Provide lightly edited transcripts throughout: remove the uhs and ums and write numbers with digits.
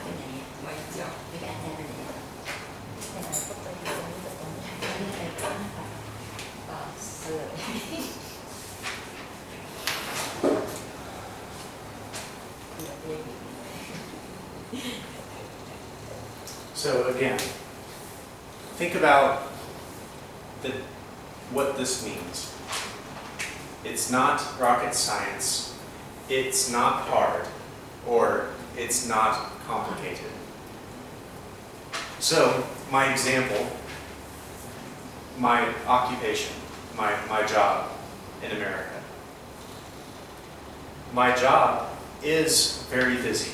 เป็นอย่างนี้ไม่เจาะไม่เป็นอาจารย์อะไรแต่เราก็ไปดูตรงนี้กับตรงนี้ไม่ไปกว้างค่ะเสือ So again, think about what this means. It's not rocket science, it's not hard, or it's not complicated. So my example, my occupation, my job in America. My job is very busy.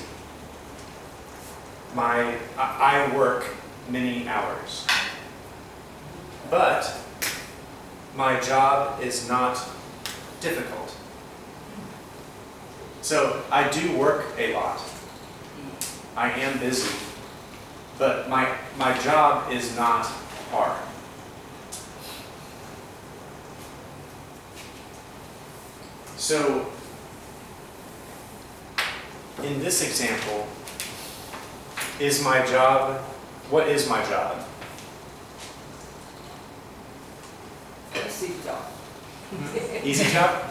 I work many hours, but my job is not difficult. So I do work a lot. I am busy, but my job is not hard. So in this example, is my job, what is my job? Easy job. Easy job?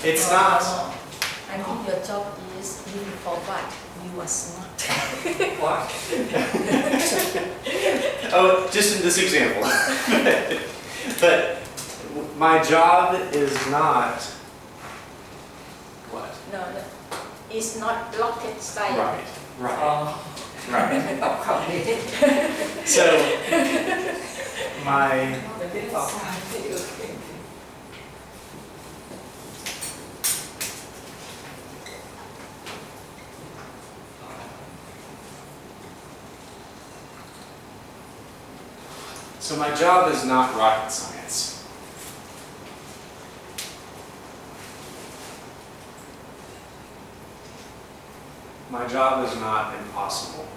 It's not. I think your job is you provide, you was not. What? Oh, just in this example. But my job is not what? No, it's not rocket science. Right, right, Oh. right. ตอบคำนี้ So my ไม่ได้ตอบคำที่โอเค So my job is not rocket science. My job is not impossible.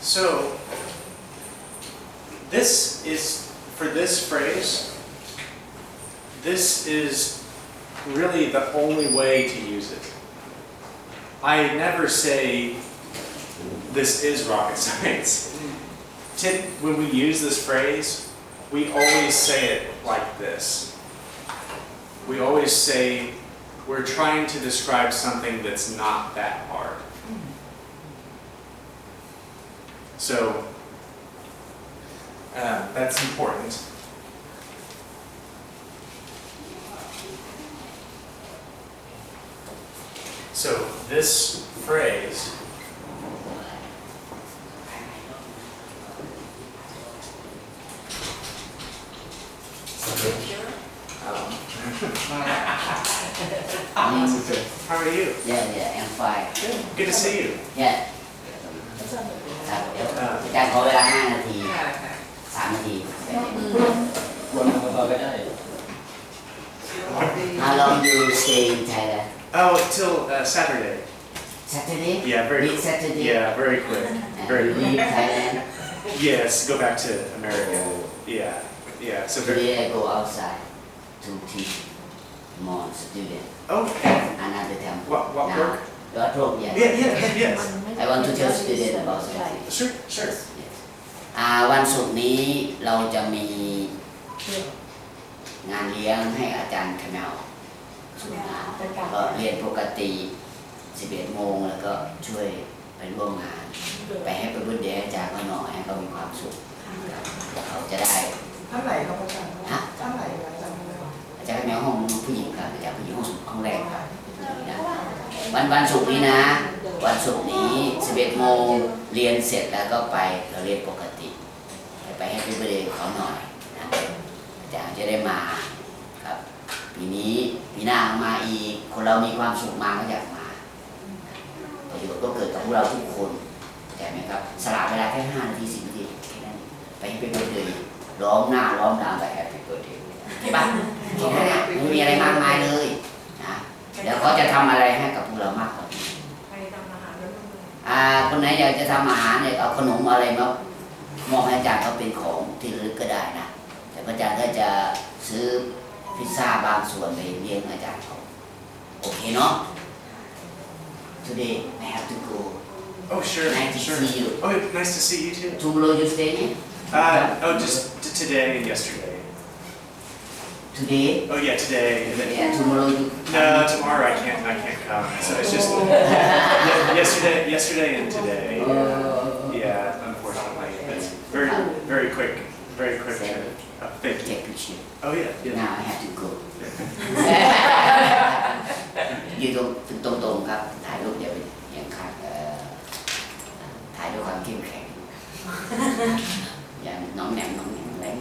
So this is, for this phrase, this is really the only way to use it. I never say this is rocket science. When we use this phrase, we always say it like this. We always say we're trying to describe something that's not that hard. So that's important. So this phrase How are you? Yeah, I'm fine. Good to see you. Yeah. ครับเดี๋ยวอาจารย์ขอเวลา5 นาที 3 นาที วนมาต่อก็ได้ How long you stay in Thailand? Oh, till Saturday. Saturday? Yeah, very This Saturday? Yeah, very quick. And Very you quick. leave Thailand? Yes, go back to America. Yeah, yeah. So very. Today I go outside to teach more students. Oh, Another temple. What Now, work? What work? Yes. Yes. I want to tell students about something. Sure, sure. วันศุกร์นี้เราจะมีงานเลี้ยงให้อาจารย์คณะสุนานก็เรียนปกติ 11 โมงแล้วก็ช่วยไปร่วมงาน ไปให้เป็นบุญเดชอาจารย์ก็หน่อยให้เขามีความสุขเขาจะได้ เท่าไหร่ครับอาจารย์ ฮะ เท่าไหร่อาจารย์ อาจารย์แมวห้องผู้หญิงครับอาจารย์ผู้หญิงห้องแรกครับวันศุกร์นี้นะ วันศุกร์นี้ 11 โมงเรียนเสร็จแล้วก็ไปเราเรียนปกติไปให้เป็นบุญเดชเขาหน่อยนะอาจารย์จะได้มาครับ ปีหน้ามาอีกคนเรามีความสุขมาก็อยากมา ประโยชน์ก็เกิดกับพวกเราทุกคนเข้าใจไหมครับสละเวลาแค่5 นาที10 นาทีแค่นั้นไปให้เป็นเดือนล้อมหน้าล้อมตามไปแฮปปี้เบิร์ธเดย์ใช่ปะแค่นั้นนะไม่มีอะไรมากมายเลยนะเดี๋ยวเขาจะทำอะไรให้กับพวกเรามากกว่านี้คนไหนอยากจะทำอาหารเนี่ยเอาขนมอะไรมามอบให้อาจารย์เขาเป็นของที่ระลึกก็ได้นะแต่อาจารย์ก็จะซื้อพิซซ่าบางส่วนไปเลี้ยงอาจารย์เขาโอเคเนาะ Today I have to go Oh, sure. Nice to Sure. see you. Oh, nice to see you too. Tomorrow you stay here? Just today and yesterday. Today? Oh yeah, today. And then, Yeah, tomorrow you no, tomorrow I can't come. So it's just yesterday and today. Yeah, unfortunately, it's very quick trip. Thank you. take picture. Oh yeah. Now I have to go. ยืนตรงๆครับถ่ายรูปอย่าไปอย่างขาดถ่ายด้วยความเข้มแข็งอย่างน้องแหนมแรง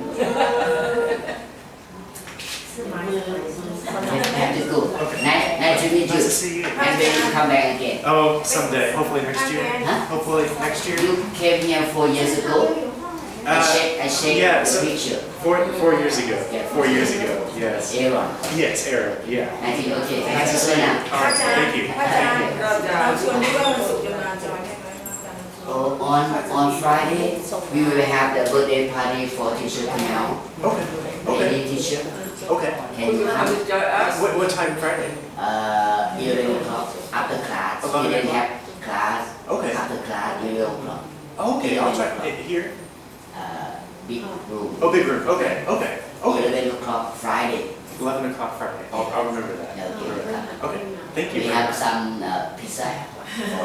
Have to go. Nice to meet you. Nice to see you. And then you come back again. Oh, someday. Hopefully next year. Huh? Hopefully next year. You came here 4 years ago. I shake yeah, the so picture. 4 years ago. Yeah. 4 years ago. Yes. Aaron. Yes, Aaron. Yeah. I think okay. Thank you so much. All right. Thank you. พระอาจารย์เราชวนที่ว่าวันศุกร์จะมาจอยได้ไหมอาจารย์ On Friday, we will have the birthday party for teacher Kunal. Okay. Okay. Lady teacher. Okay. Can you come? What time Friday? 11 o'clock after class. We didn't have class. Okay. After class, 11 o'clock. Okay. I'll try here. Big room. Oh, big room. Okay. Okay. Okay. 11 o'clock Friday. 11 o'clock Friday. I'll remember that. Okay. Thank you. We have some pizza.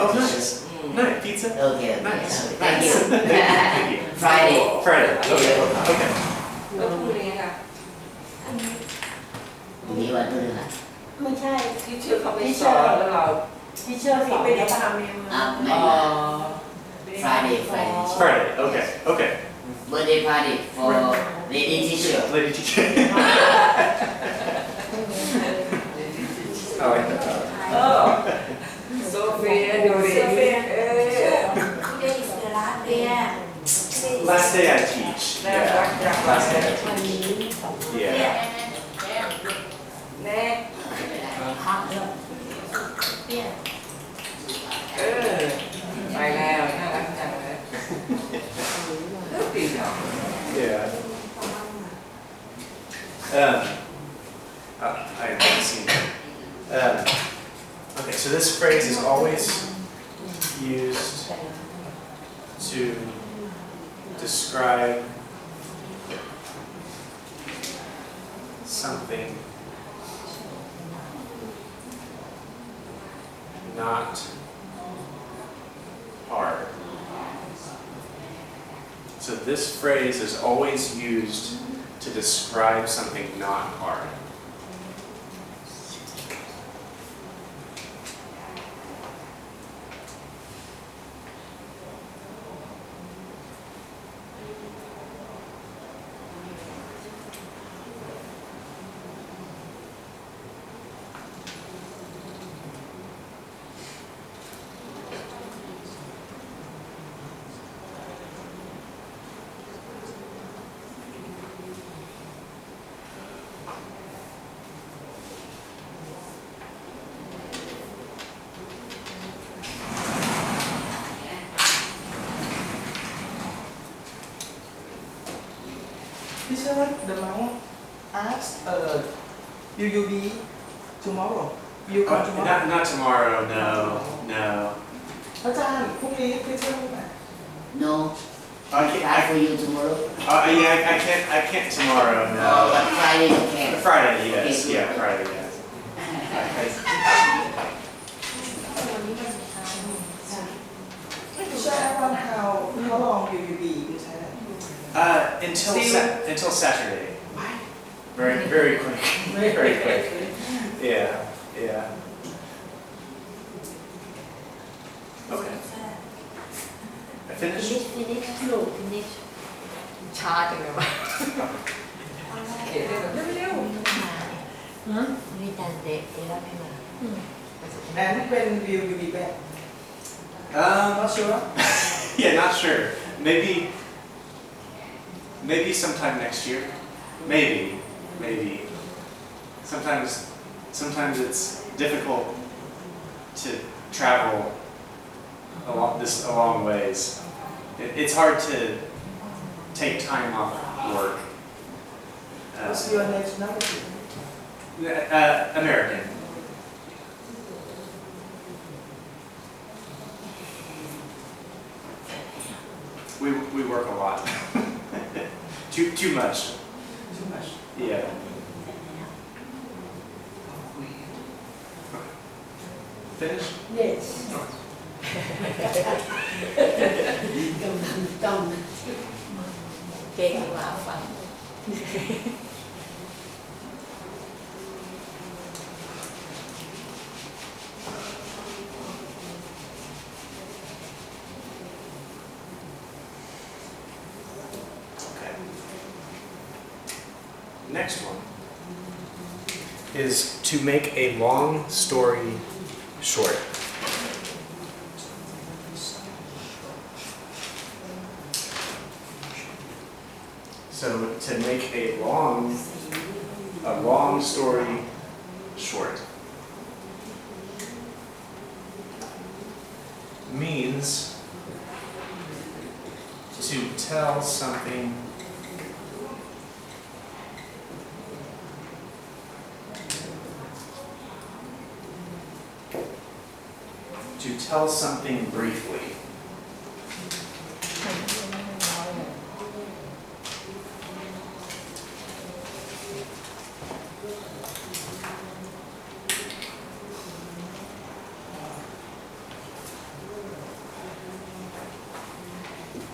Oh, nice. Nice. Pizza? Okay. Nice. Thank Nice. you. Thank you. Friday. Friday. Okay. Okay. แล้วพูดยังไงคะ มีวันพฤหัส ไม่ใช่ ที่เชื่อเขาไปสอนแล้วเรา ที่เชื่อสอน ไม่ได้ แล้ว ทำเอง ไม่มา Friday. Friday. Okay. Okay. Birthday party for lady teacher. Lady teacher. I like that. โซเฟียดูดิLast day I teach. Yeah. Last day I teach. Yeah. แน่ไปแล้วน่ารักจังเลยดีจัง Yeah. I haven't seen it. Okay, so this phrase is always used to describe something not hard. So this phrase is always used to describe something not hard. Teacher, the mom asked, will you be tomorrow? Will you come tomorrow? Not tomorrow, no. อาจารย์พรุ่งนี้ teacher ไหม No. I Try can't, for you tomorrow. I can't tomorrow, no. But Friday you can. Friday, yes. Yeah, Friday, yes. Teacher, how long will you be in Thailand? Until Saturday. Very quick. Very quick. Yeah. Okay. I finished? finish ลูก finish ช้าจังเลยวะเขียนเร็ว มีแต่เด็กแล้วไม่มา And when will you be back? Not sure. Yeah, not sure. Maybe sometime next year. Maybe. Sometimes it's difficult to travel a long ways. It's hard to take time off work. What's your nationality? American. We work a lot. Too much. Too much. Yeah. Finish? Yes. ต้องเก่งกว่าฟัง Okay. Next one is to make a long story short. So to make a long story short means to tell something briefly.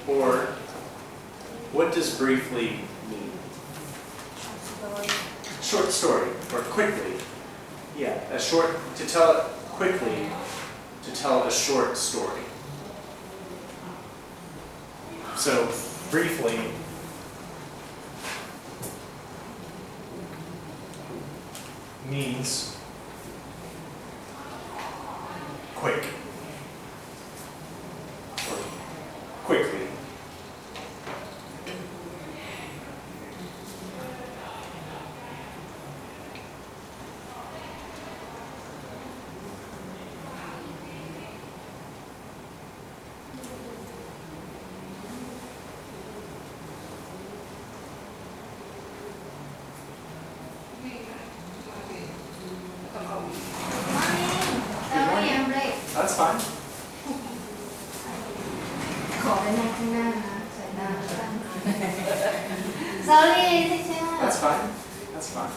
Or, what does briefly mean? Short story, or quickly. Yeah, to tell it quickly, to tell a short story. So, briefly, means quick. Or quickly. That's fine. ขอไปนั่งข้างหน้านะใส่หน้า Sorry teacher That's fine. That's fine.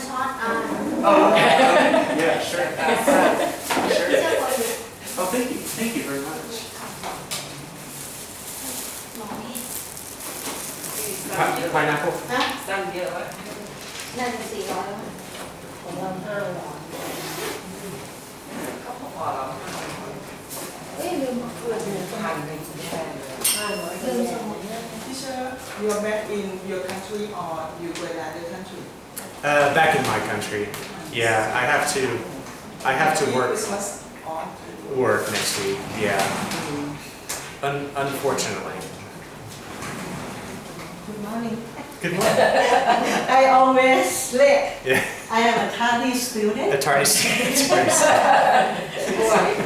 short arm Oh, okay. Yeah, sure. Sure. teacher for you Oh, thank you. Thank you very much. หมอนี่ Pineapple? นะ สั้นเยอะวะ น่าจะ400แล้ว ของเรา500ก็พอแล้ว เอ้ยลืมบอก เพื่อน1,000หนึ่งแค่500 ลืมสมุด Teacher, you are back in your country or you go another country? Back in my country. Yeah, I have to Christmas on. work next week. Yeah. Unfortunately. Good morning. Good morning. I always late. Yeah. I am a tardy student. The tardy students.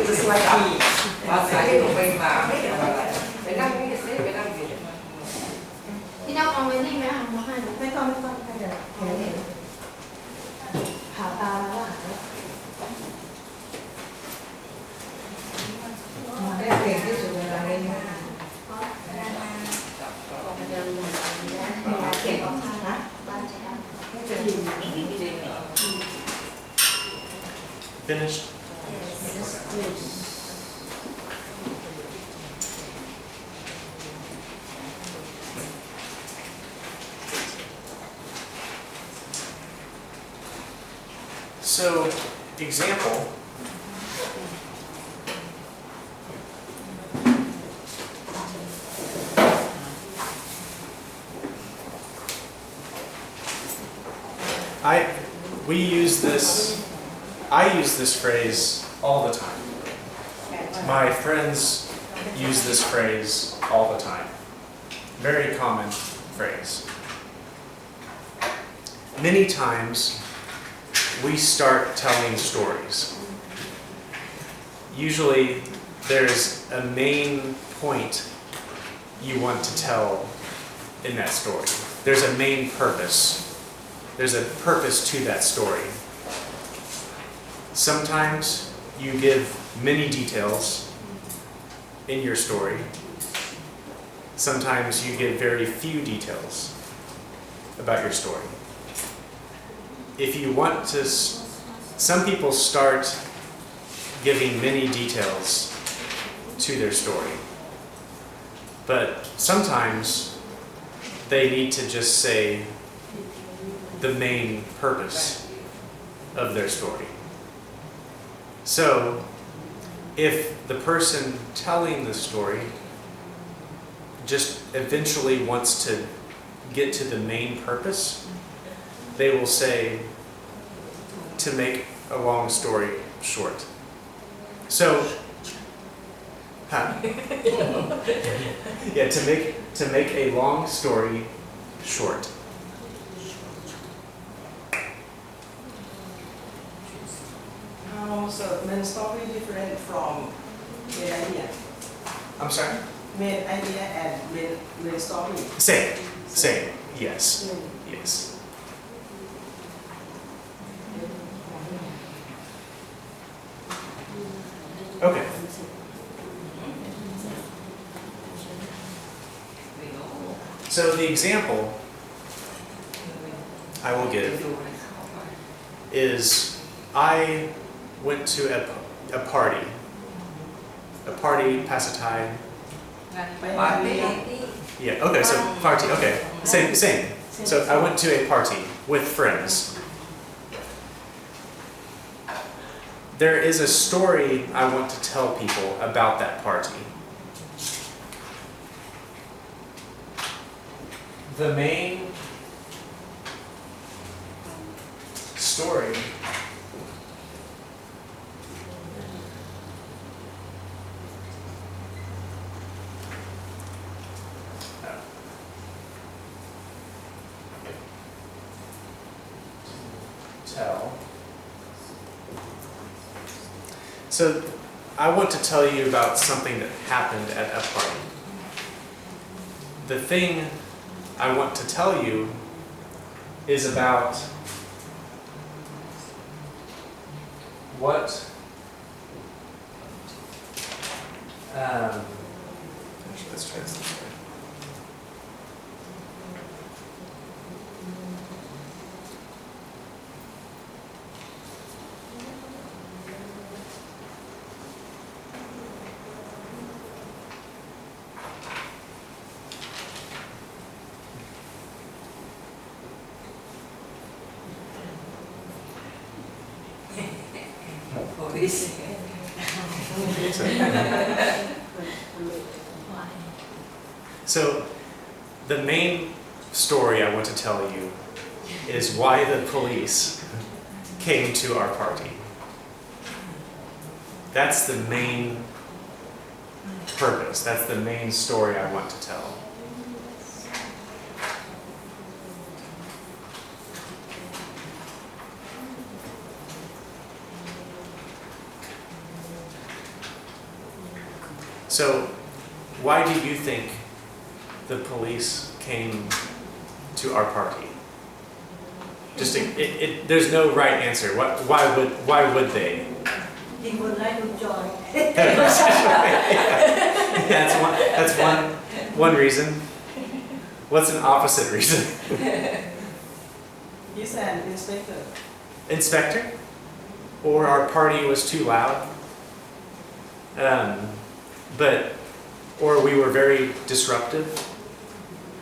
Just like me. ภาษาที่ผมไปมาไม่เกี่ยวอะไรไปนั่งนี่สิไปนั่งอยู่ พี่น้องเอาไว้นี่ไหมคะมาให้หนู ไม่ต้องก็จะเห็นผ่าตาแล้วได้เก่งที่สุดเวลาเรียน เก็บของทางนะบ้านใช่ไหม Finished? So, example. We use this I use this phrase all the time. My friends use this phrase all the time. Very common phrase. Many times we start telling stories. Usually there's a main point you want to tell in that story. There's a main purpose. There's a purpose to that story. Sometimes you give many details in your story. Sometimes you give very few details about your story. If you want to, some people start giving many details to their story, but sometimes they need to just say the main purpose of their story. So, if the person telling the story just eventually wants to get to the main purpose, they will say, to make a long story short. So, yeah, to make a long story short. So main story different from main idea. I'm sorry? Main idea and main story. Same. Yes. Yes. Okay. So the example I will give is I went to a party. A party, ภาษาไทย Yeah, okay, so party, okay. Same. So I went to a party with friends. There is a story I want to tell people about that party. The main story tell. So I want to tell you about something that happened at a party. The thing I want to tell you is about what actually, let's try this way. So, the main story I want to tell you is why the police came to our party. That's the main purpose. That's the main story I want to tell. So, why do you think the police came to our party? Just there's no right answer. Why would they? They would like to join. That's one reason. What's an opposite reason? He's an inspector. Inspector? Or our party was too loud? Or we were very disruptive.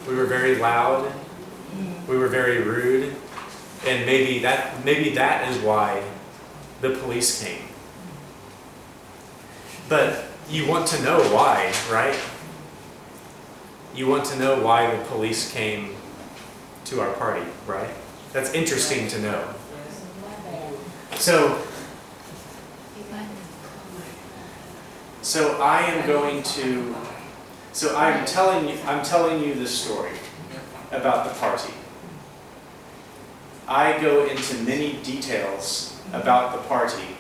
We were very loud. We were very rude. And maybe that is why the police came. But you want to know why, right? You want to know why the police came to our party, right? That's interesting to know. So So I'm telling you the story about the party. I go into many details about the party.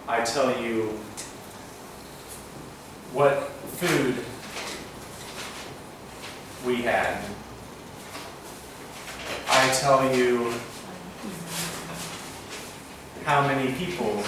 I tell you what food we had. I tell you how many people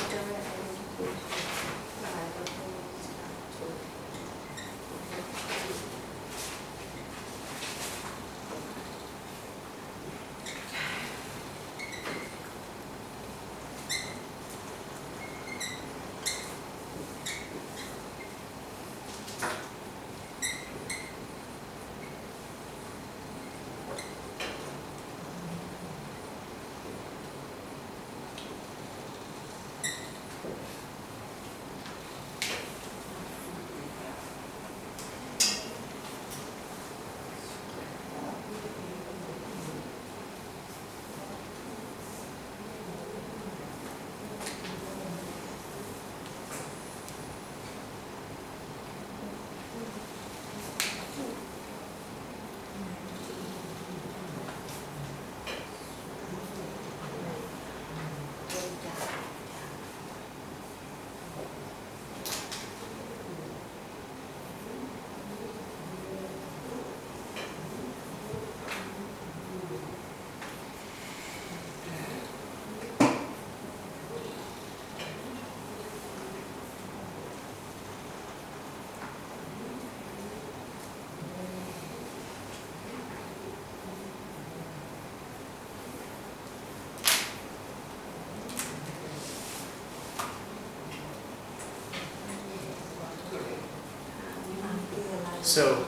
So,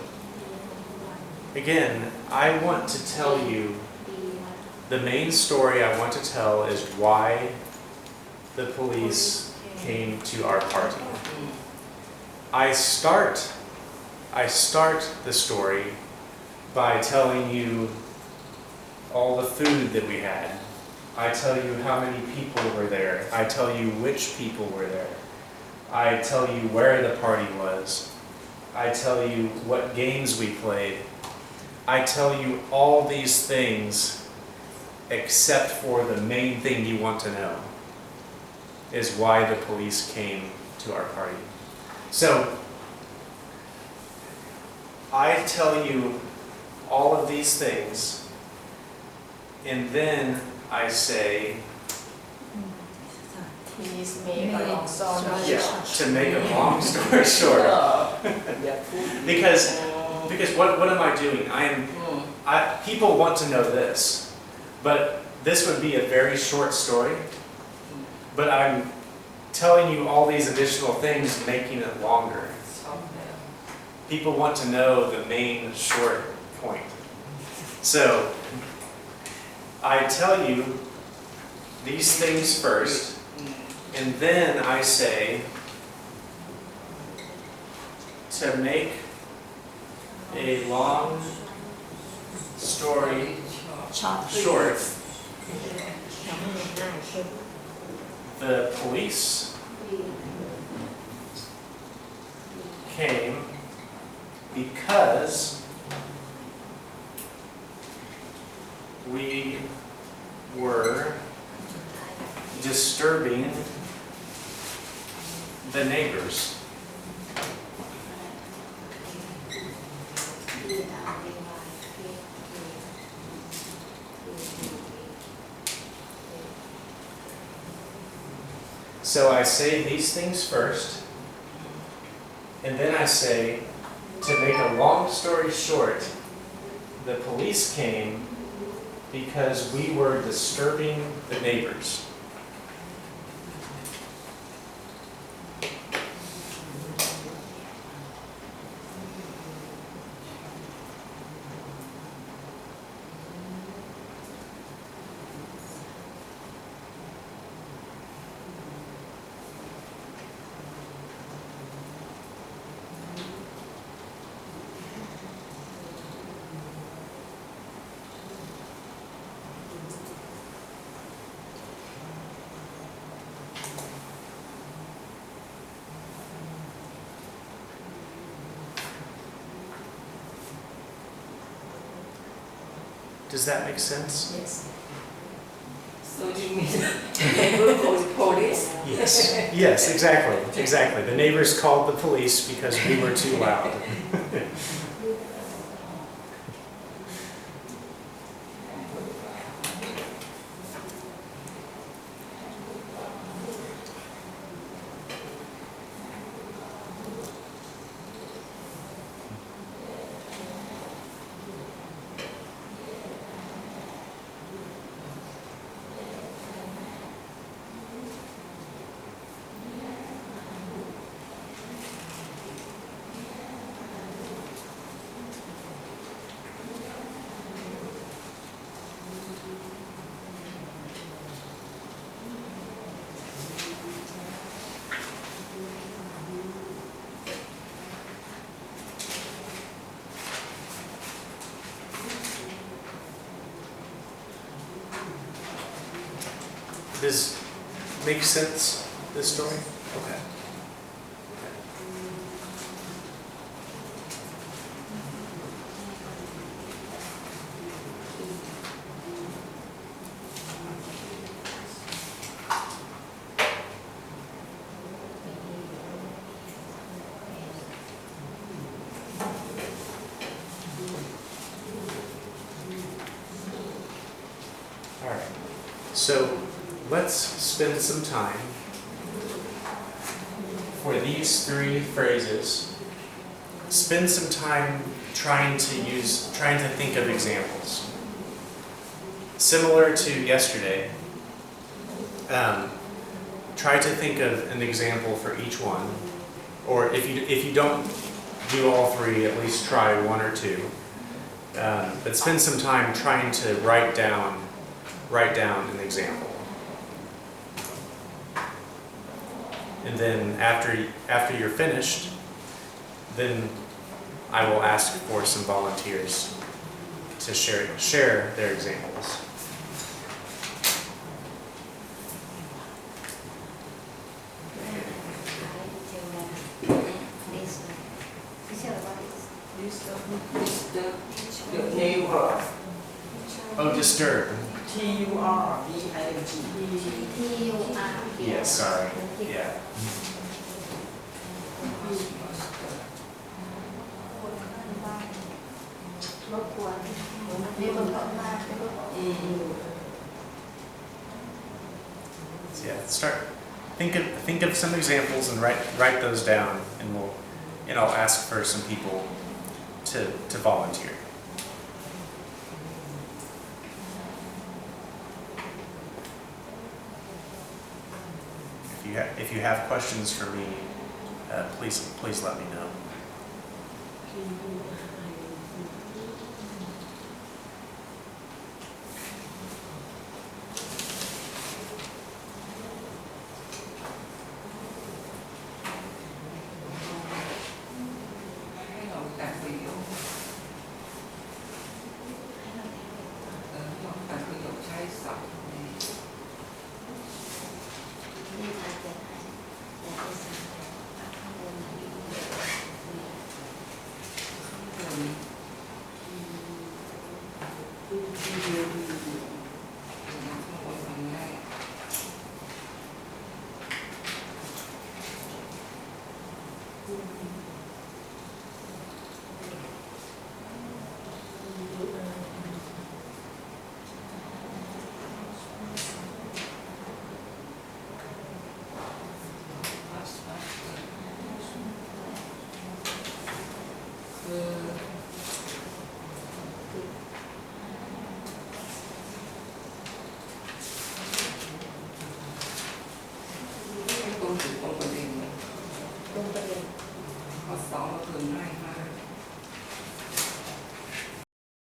again, I want to tell you, the main story I want to tell is why the police came to our party. I start the story by telling you all the food that we had. I tell you how many people were there. I tell you which people were there. I tell you where the party was. I tell you what games we played. I tell you all these things except for the main thing you want to know, is why the police came to our party. So, I tell you all of these things, and then I say, Please make a long story yeah, to make a long story short. Because what am I doing? People want to know this, but this would be a very short story, but I'm telling you all these additional things, making it longer. People want to know the main short point. So, I tell you these things first, and then I say, to make a long story short, the police came because we were disturbing the neighbors. So I say these things first, and then I say, to make a long story short, the police came because we were disturbing the neighbors. Does that make sense? Yes. So you mean neighbor calls police? Yes. Yes, exactly. Exactly. The neighbors called the police because we were too loud. Does make sense, this story? Okay. All right. So let's spend some time for these three phrases. Spend some time trying to think of examples. Similar to yesterday, try to think of an example for each one, or if you don't do all three, at least try one or two. But spend some time trying to write down an example. And then after you're finished, then I will ask for some volunteers to share their examples. The neighbor. Oh, disturb. T-U-R-B-I-N-G. Yeah, sorry. Yeah. รบกวนมีคนเข้ามา So yeah, start. Think of some examples and write those down, and I'll ask for some people to volunteer. If you have questions for me, please let me know.